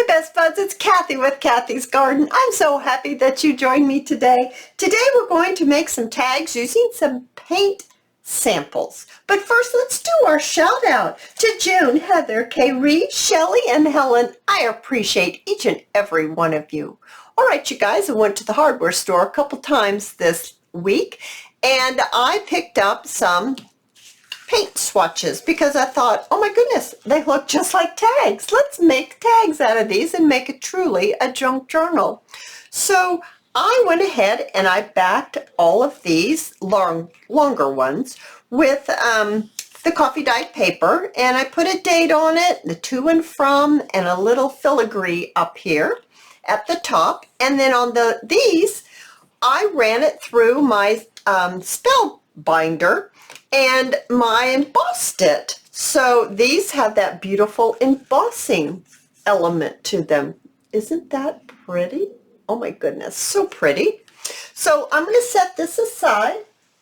My best buds, it's Cathy with Cathy's Garden. I'm so happy that you joined me today. Today we're going to make some tags using some paint samples. But first, let's do our shout out to June, Heather, Kay, Shelly, and Helen. I appreciate each and every one of you. All right, you guys, I went to the hardware store a couple times this week, and I picked up some paint swatches because I thought, oh my goodness, they look just like tags. Let's make tags out of these and make it truly a junk journal. So I went ahead and I backed all of these longer ones with the coffee dyed paper, and I put a date on it, the to and from, and a little filigree up here at the top. And then on these, I ran it through my spell binder and I embossed it. So these have that beautiful embossing element to them. Isn't that pretty? Oh my goodness, so pretty. So I'm going to set this aside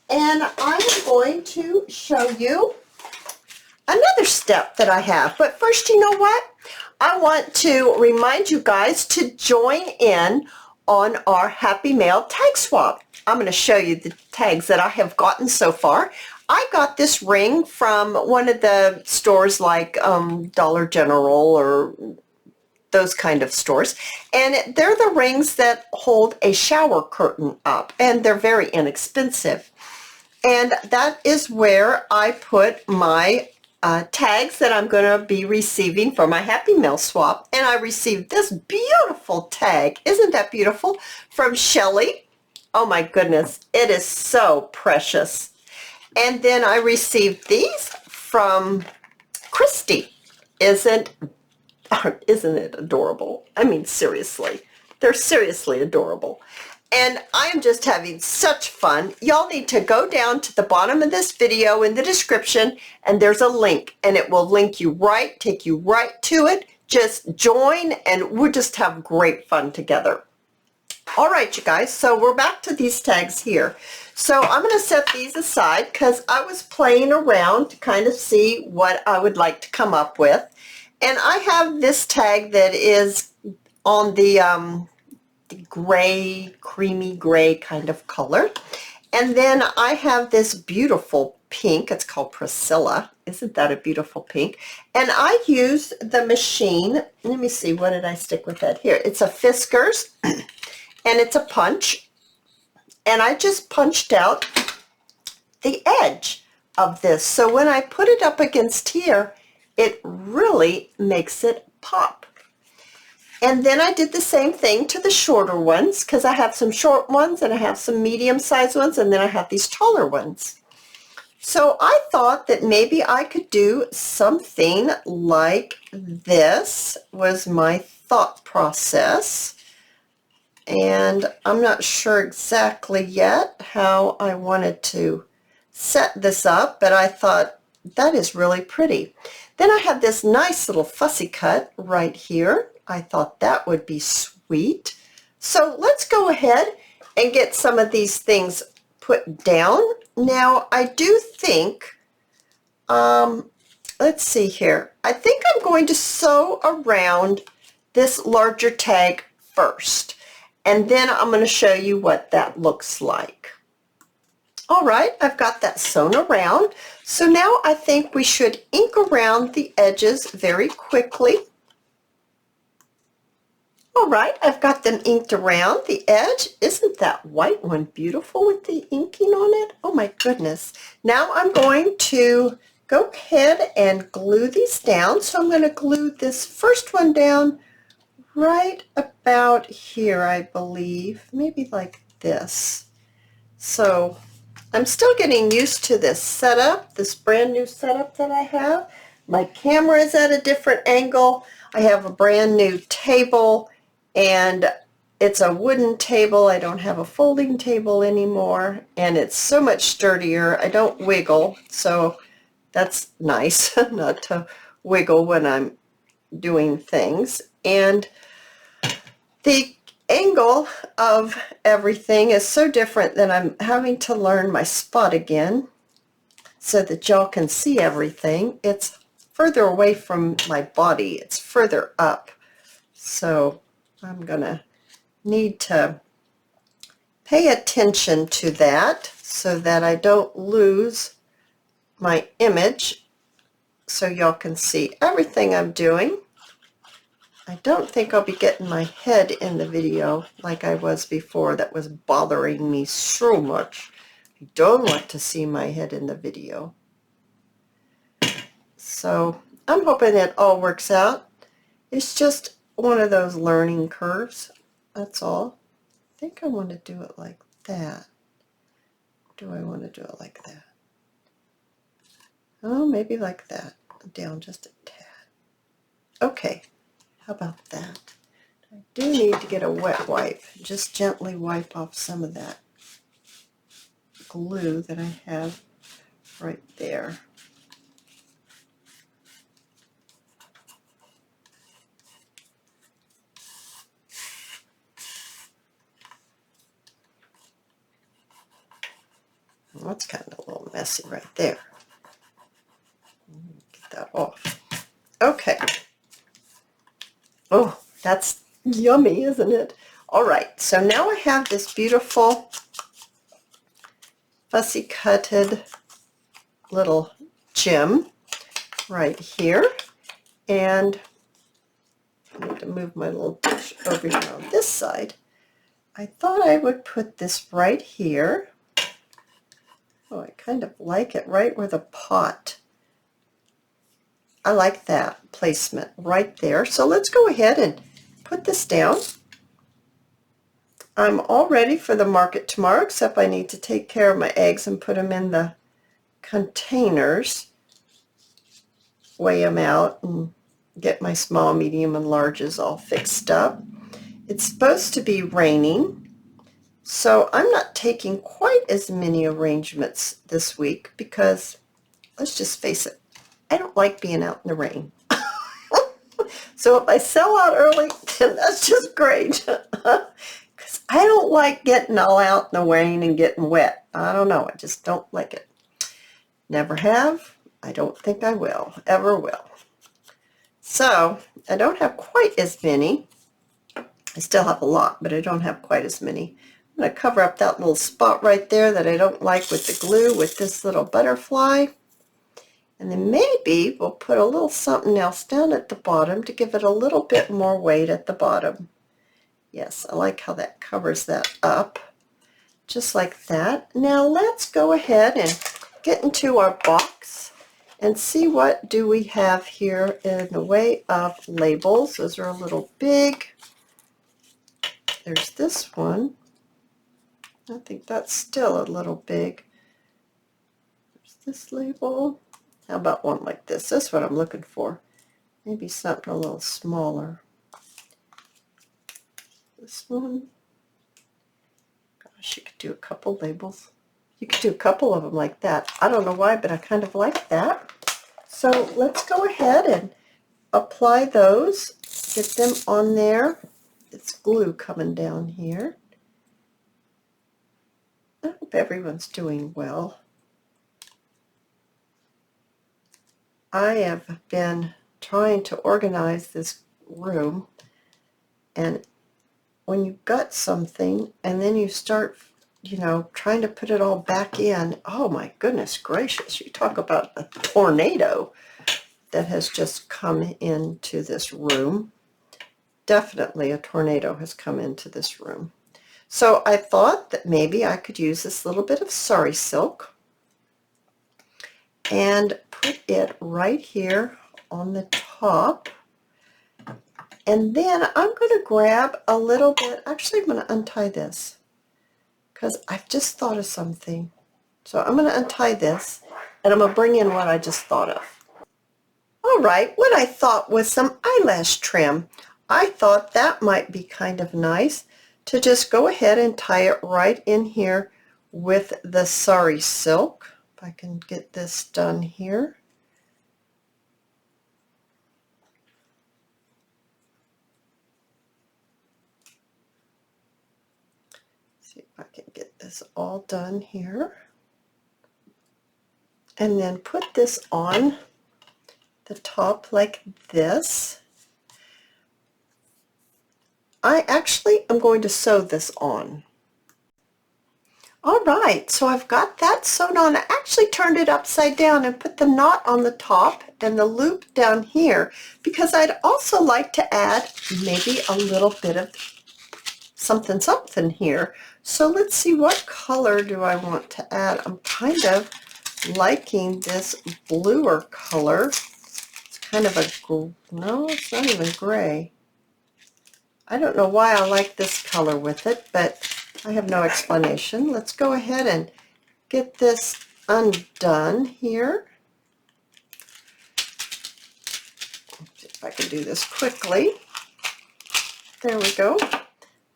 and I'm going to show you another step that I have. But first, you know what? I want to remind you guys to join in on our Happy Mail tag swap. I'm going to show you the tags that I have gotten so far. I got this ring from one of the stores like Dollar General or those kind of stores, and they're the rings that hold a shower curtain up, and they're very inexpensive. And that is where I put my tags that I'm going to be receiving for my Happy Mail swap. And I received this beautiful tag. Isn't that beautiful? From Shelly. Oh my goodness, it is so precious. And then I received these from Christy. Isn't it adorable? I mean, seriously, they're seriously adorable. And I'm just having such fun. Y'all need to go down to the bottom of this video in the description, and there's a link, and it will link you right, take you right to it. Just join, and we'll just have great fun together. All right, you guys, so we're back to these tags here. So I'm going to set these aside because I was playing around to kind of see what I would like to come up with. And I have this tag that is on the gray, creamy gray kind of color. And then I have this beautiful pink. It's called Priscilla. Isn't that a beautiful pink? And I use the machine. Let me see, what did I stick with that here? It's a Fiskars and it's a punch. And I just punched out the edge of this. So when I put it up against here, it really makes it pop. And then I did the same thing to the shorter ones because I have some short ones and I have some medium-sized ones, and then I have these taller ones. So I thought that maybe I could do something like this was my thought process. And I'm not sure exactly yet how I wanted to set this up, but I thought that is really pretty. Then I have this nice little fussy cut right here. I thought that would be sweet. So let's go ahead and get some of these things put down. Now I do think, let's see here. I think I'm going to sew around this larger tag first. And then I'm going to show you what that looks like. All right, I've got that sewn around. So now I think we should ink around the edges very quickly. All right, I've got them inked around the edge. Isn't that white one beautiful with the inking on it? Oh my goodness. Now I'm going to go ahead and glue these down. So I'm going to glue this first one down right about here, I believe, maybe like this. So I'm still getting used to this setup, this brand new setup that I have. My camera is at a different angle. I have a brand new table, and it's a wooden table. I don't have a folding table anymore, and it's so much sturdier. I don't wiggle, so that's nice not to wiggle when I'm doing things. And the angle of everything is so different that I'm having to learn my spot again so that y'all can see everything. It's further away from my body. It's further up. So I'm gonna need to pay attention to that so that I don't lose my image, so y'all can see everything I'm doing. I don't think I'll be getting my head in the video like I was before. That was bothering me so much. I don't want to see my head in the video. So I'm hoping it all works out. It's just one of those learning curves. That's all. I think I want to do it like that. Do I want to do it like that? Oh, maybe like that. Down just a tad. Okay, how about that? I do need to get a wet wipe. Just gently wipe off some of that glue that I have right there. Well, that's kind of a little messy right there. Get that off. Okay. Oh, that's yummy, isn't it? All right, so now I have this beautiful fussy cutted little gem right here, and I need to move my little dish over here on this side. I thought I would put this right here. Oh, I kind of like it right where the pot. I like that placement right there. So let's go ahead and put this down. I'm all ready for the market tomorrow, except I need to take care of my eggs and put them in the containers, weigh them out, and get my small, medium, and larges all fixed up. It's supposed to be raining, so I'm not taking quite as many arrangements this week because, let's just face it, I don't like being out in the rain. So if I sell out early, then that's just great. Because I don't like getting all out in the rain and getting wet. I don't know. I just don't like it. Never have. I don't think I will. Ever will. So I don't have quite as many. I still have a lot, but I don't have quite as many. I'm going to cover up that little spot right there that I don't like with the glue with this little butterfly. And then maybe we'll put a little something else down at the bottom to give it a little bit more weight at the bottom. Yes, I like how that covers that up. Just like that. Now let's go ahead and get into our box and see what do we have here in the way of labels. Those are a little big. There's this one. I think that's still a little big. There's this label. How about one like this? That's what I'm looking for. Maybe something a little smaller. This one. Gosh, you could do a couple labels. You could do a couple of them like that. I don't know why, but I kind of like that. So let's go ahead and apply those. Get them on there. It's glue coming down here. I hope everyone's doing well. I have been trying to organize this room, and when you've got something and then you start, trying to put it all back in, oh my goodness gracious, you talk about a tornado that has just come into this room. Definitely a tornado has come into this room. So I thought that maybe I could use this little bit of sari silk and put it right here on the top. And then I'm going to grab a little bit, actually I'm going to untie this because I've just thought of something. So I'm going to untie this and I'm going to bring in what I just thought of. All right, what I thought was some eyelash trim. I thought that might be kind of nice to just go ahead and tie it right in here with the sari silk. If I can get this done here. See if I can get this all done here. And then put this on the top like this. I actually am going to sew this on. All right, so I've got that sewn on. I actually turned it upside down and put the knot on the top and the loop down here because I'd also like to add maybe a little bit of something here. So let's see, what color do I want to add? I'm kind of liking this bluer color. It's kind of a, no, it's not even gray. I don't know why I like this color with it, but I have no explanation. Let's go ahead and get this undone here. See if I can do this quickly. There we go.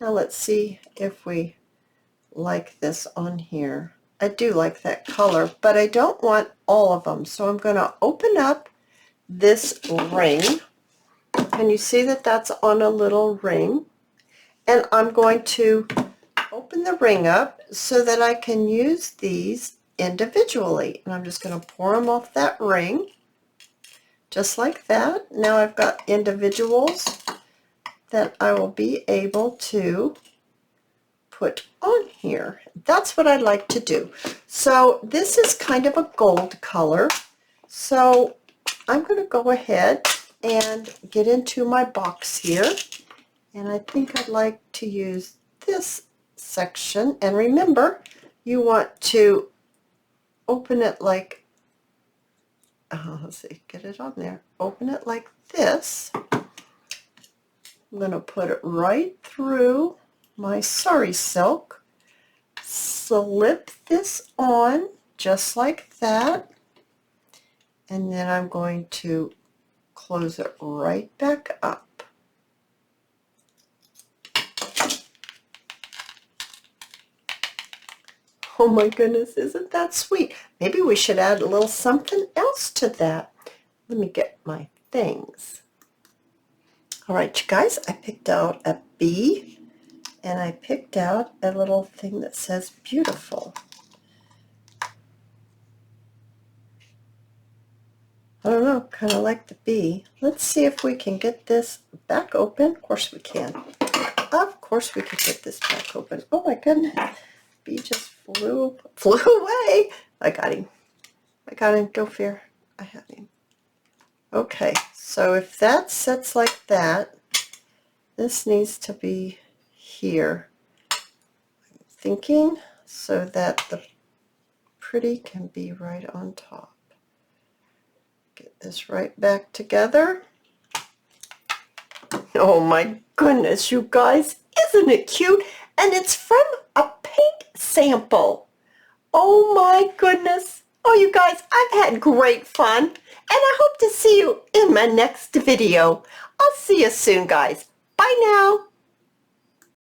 Now let's see if we like this on here. I do like that color, but I don't want all of them. So I'm going to open up this ring. And you see that that's on a little ring. And I'm going to open the ring up so that I can use these individually. And I'm just going to pour them off that ring, just like that. Now I've got individuals that I will be able to put on here. That's what I like to do. So this is kind of a gold color. So I'm going to go ahead and get into my box here. And I think I'd like to use this section. And remember, you want to open it like, let's see, get it on there. Open it like this. I'm going to put it right through my sari silk, slip this on just like that, and then I'm going to close it right back up. Oh my goodness, isn't that sweet? Maybe we should add a little something else to that. Let me get my things. All right, you guys, I picked out a bee, and I picked out a little thing that says beautiful. I don't know, kind of like the bee. Let's see if we can get this back open. Of course we can. Of course we can get this back open. Oh my goodness, bee just flew away. I got him. I got him, don't fear. I have him. Okay, so if that sits like that, this needs to be here, I'm thinking, so that the pretty can be right on top. Get this right back together. Oh my goodness, you guys, isn't it cute? And it's from a paint sample. Oh my goodness. Oh, you guys, I've had great fun, and I hope to see you in my next video. I'll see you soon, guys. Bye now.